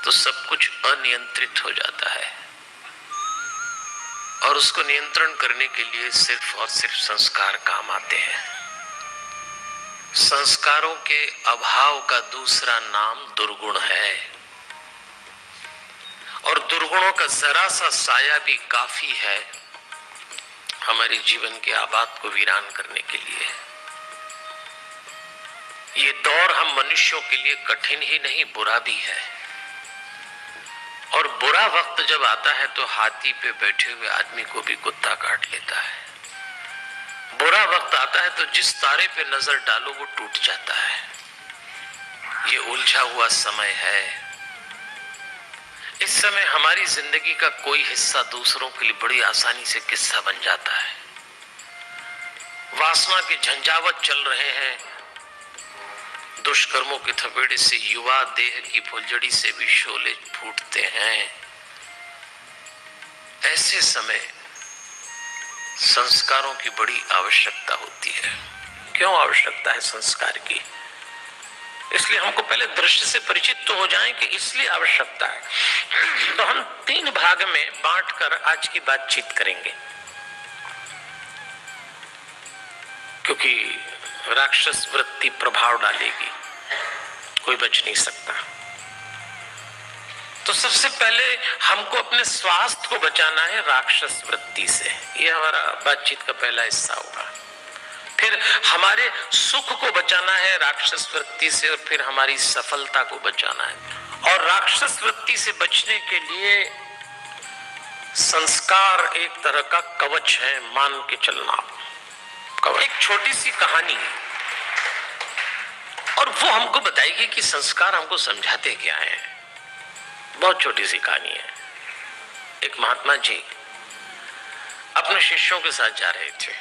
तो सब कुछ अनियंत्रित हो जाता है और उसको नियंत्रण करने के लिए सिर्फ और सिर्फ संस्कार काम आते हैं। संस्कारों के अभाव का दूसरा नाम दुर्गुण है और दुर्गुणों का जरा सा साया भी काफी है हमारे जीवन के आबाद को वीरान करने के लिए। ये दौर हम मनुष्यों के लिए कठिन ही नहीं बुरा भी है और बुरा वक्त जब आता है तो हाथी पे बैठे हुए आदमी को भी कुत्ता काट लेता है। बुरा वक्त आता है तो जिस तारे पे नजर डालो वो टूट जाता है। ये उलझा हुआ समय है। इस समय हमारी जिंदगी का कोई हिस्सा दूसरों के लिए बड़ी आसानी से किस्सा बन जाता है। वासना के झंझावत चल रहे हैं। दुष्कर्मों के थपेड़े से युवा देह की फुलझड़ी से भी शोले फूटते हैं। ऐसे समय संस्कारों की बड़ी आवश्यकता होती है। क्यों आवश्यकता है संस्कार की? इसलिए हमको पहले दृश्य से परिचित तो हो जाएं कि इसलिए आवश्यकता है। तो हम 3 भाग में बांटकर आज की बातचीत करेंगे, क्योंकि राक्षस वृत्ति प्रभाव डालेगी, कोई बच नहीं सकता। तो सबसे पहले हमको अपने स्वास्थ्य को बचाना है राक्षस वृत्ति से। यह हमारा बातचीत का पहला हिस्सा होगा। फिर हमारे सुख को बचाना है राक्षस वृत्ति से और फिर हमारी सफलता को बचाना है। और राक्षस वृत्ति से बचने के लिए संस्कार एक तरह का कवच है, मान के चलना। एक छोटी सी कहानी और वो हमको बताएगी कि संस्कार हमको समझाते क्या है। बहुत छोटी सी कहानी है। एक महात्मा जी अपने शिष्यों के साथ जा रहे थे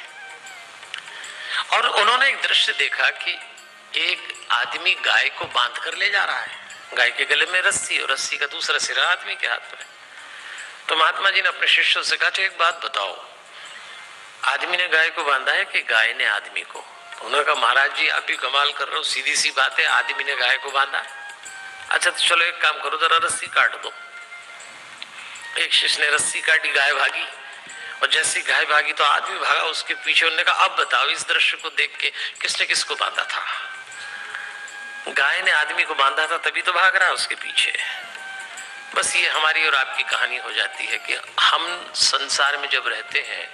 और उन्होंने एक दृश्य देखा कि एक आदमी गाय को बांध कर ले जा रहा है। गाय के गले में रस्सी और रस्सी का दूसरा सिरा आदमी के हाथ में। तो महात्मा जी ने अपने शिष्यों से कहा, एक बात बताओ, आदमी ने गाय को बांधा है कि गाय ने आदमी को? उन्होंने कहा, महाराज जी आप भी कमाल कर रहे हो, सीधी सी बात है, आदमी ने गाय को बांधा। अच्छा तो चलो एक काम करो, जरा रस्सी काट दो। एक शिष्य ने रस्सी काटी, गाय भागी और जैसी गाय भागी तो आदमी भागा उसके पीछे। उन्होंने कहा, अब बताओ इस दृश्य को देख के किसने किसको बांधा था? गाय ने आदमी को बांधा था, तभी तो भाग रहा है उसके पीछे। बस ये हमारी और आपकी कहानी हो जाती है कि हम संसार में जब रहते हैं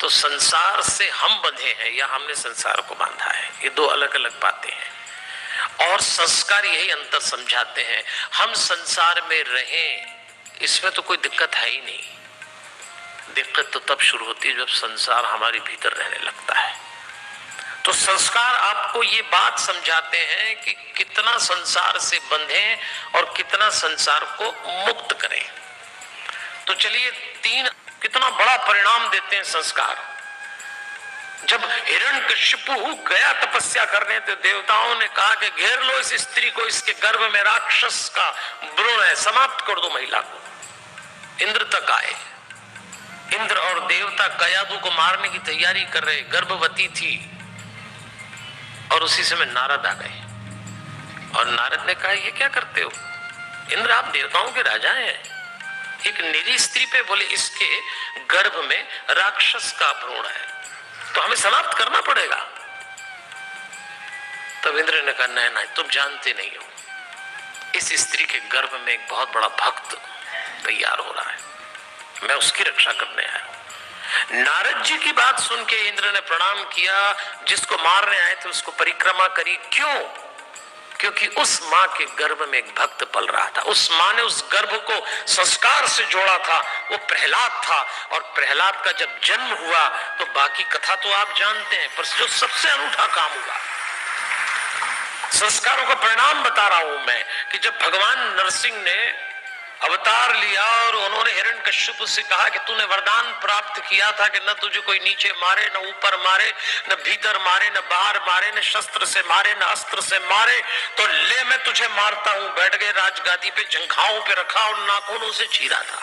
तो संसार से हम बंधे हैं या हमने संसार को बांधा है। ये 2 अलग अलग बातें हैं और संस्कार यही अंतर समझाते हैं। हम संसार में रहें इसमें तो कोई दिक्कत है ही नहीं। दिक्कत तो तब शुरू होती है जब संसार हमारे भीतर रहने लगता है। तो संस्कार आपको ये बात समझाते हैं कि कितना संसार से बंधें और कितना संसार को मुक्त करें। तो चलिए 3 कितना बड़ा परिणाम देते हैं संस्कार। जब हिरण्यकशिपु गया तपस्या करने तो देवताओं ने कहा कि घेर लो इस स्त्री को, इसके गर्भ में राक्षस का भ्रूण है, समाप्त कर दो महिला को। इंद्र तक आए। इंद्र और देवता कयादु को मारने की तैयारी कर रहे, गर्भवती थी। और उसी समय नारद आ गए और नारद ने कहा, ये क्या करते हो इंद्र, आप देवताओं के राजा हैं। एक निरी स्त्री पे बोले इसके गर्भ में राक्षस का भ्रूण है तो हमें समाप्त करना पड़ेगा। तब इंद्र ने कहा, नहीं नहीं तुम जानते नहीं हो, इस स्त्री के गर्भ में एक बहुत बड़ा भक्त तैयार हो रहा है, मैं उसकी रक्षा करने आया हूं। नारद जी की बात सुन के इंद्र ने प्रणाम किया। जिसको मारने आए थे उसको परिक्रमा करी। क्यों? क्योंकि उस माँ के गर्भ में एक भक्त पल रहा था। उस माँ ने उस गर्भ को संस्कार से जोड़ा था। वो प्रहलाद था और प्रहलाद का जब जन्म हुआ तो बाकी कथा तो आप जानते हैं, पर जो सबसे अनूठा काम हुआ, संस्कारों का परिणाम बता रहा हूं मैं, कि जब भगवान नरसिंह ने अवतार लिया और उन्होंने हिरण्यकश्यप से कहा कि तूने वरदान प्राप्त किया था कि न तुझे कोई नीचे मारे, न ऊपर मारे, न भीतर मारे, न बाहर मारे, न शस्त्र से मारे, न अस्त्र से मारे, तो ले मैं तुझे मारता हूं। बैठ गए राजगादी पे, जंघाओं पे रखा और नाखूनों से चीरा था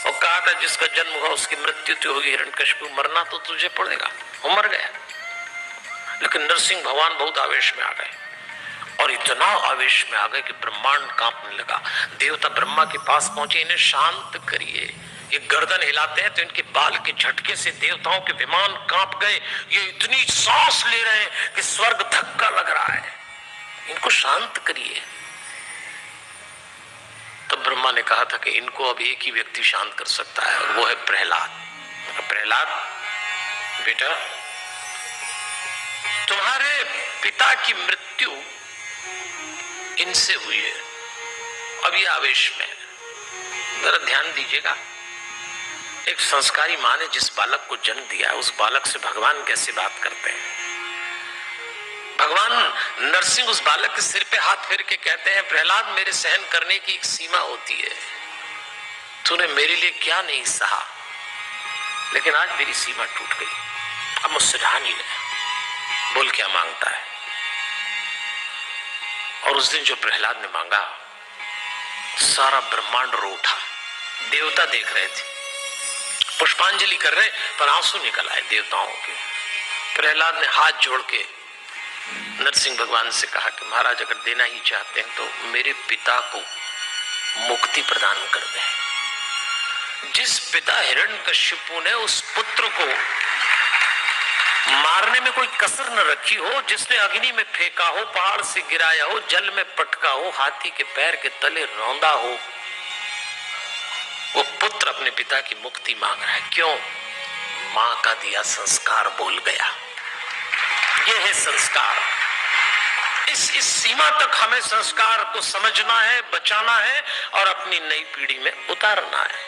और कहा था जिसका जन्म हुआ उसकी मृत्यु तो होगी, हिरण्यकश्यप मरना तो तुझे पड़ेगा। वो मर गया। लेकिन नरसिंह भगवान बहुत आवेश में आ गए और इतना आवेश में आ गए कि ब्रह्मांड कांपने लगा। देवता ब्रह्मा के पास पहुंचे, इन्हें शांत करिए। ये गर्दन हिलाते हैं तो इनके बाल के झटके से देवताओं के विमान कांप गए। ये इतनी सांस ले रहे हैं कि स्वर्ग धक्का लग रहा है, इनको शांत करिए। तो ब्रह्मा ने कहा था कि इनको अब एक ही व्यक्ति शांत कर सकता है, और वो है प्रहलाद। प्रहलाद बेटा, तुम्हारे पिता की मृत्यु इनसे हुई है, अब ये आवेश में, जरा ध्यान दीजिएगा। एक संस्कारी मां ने जिस बालक को जन्म दिया, उस बालक से भगवान कैसे बात करते हैं। भगवान नरसिंह उस बालक के सिर पे हाथ फेर के कहते हैं, प्रहलाद, मेरे सहन करने की एक सीमा होती है, तूने मेरे लिए क्या नहीं सहा, लेकिन आज मेरी सीमा टूट गई, अब मुझसे रहा नहीं है, बोल क्या मांगता है। और उस दिन जो प्रहलाद ने मांगा, सारा ब्रह्मांड रो उठा। देवता देख रहे थे, पुष्पांजलि कर रहे, पर आंसू निकल आए देवताओं के। प्रहलाद ने हाथ जोड़ के नरसिंह भगवान से कहा कि महाराज, अगर देना ही चाहते हैं तो मेरे पिता को मुक्ति प्रदान कर दें। जिस पिता हिरण्यकशिपु ने उस पुत्र को मारने में कोई कसर न रखी हो, जिसने अग्नि में फेंका हो, पहाड़ से गिराया हो, जल में पटका हो, हाथी के पैर के तले रौंदा हो, वो पुत्र अपने पिता की मुक्ति मांग रहा है। क्यों? मां का दिया संस्कार बोल गया। ये है संस्कार। इस सीमा तक हमें संस्कार को समझना है, बचाना है और अपनी नई पीढ़ी में उतारना है।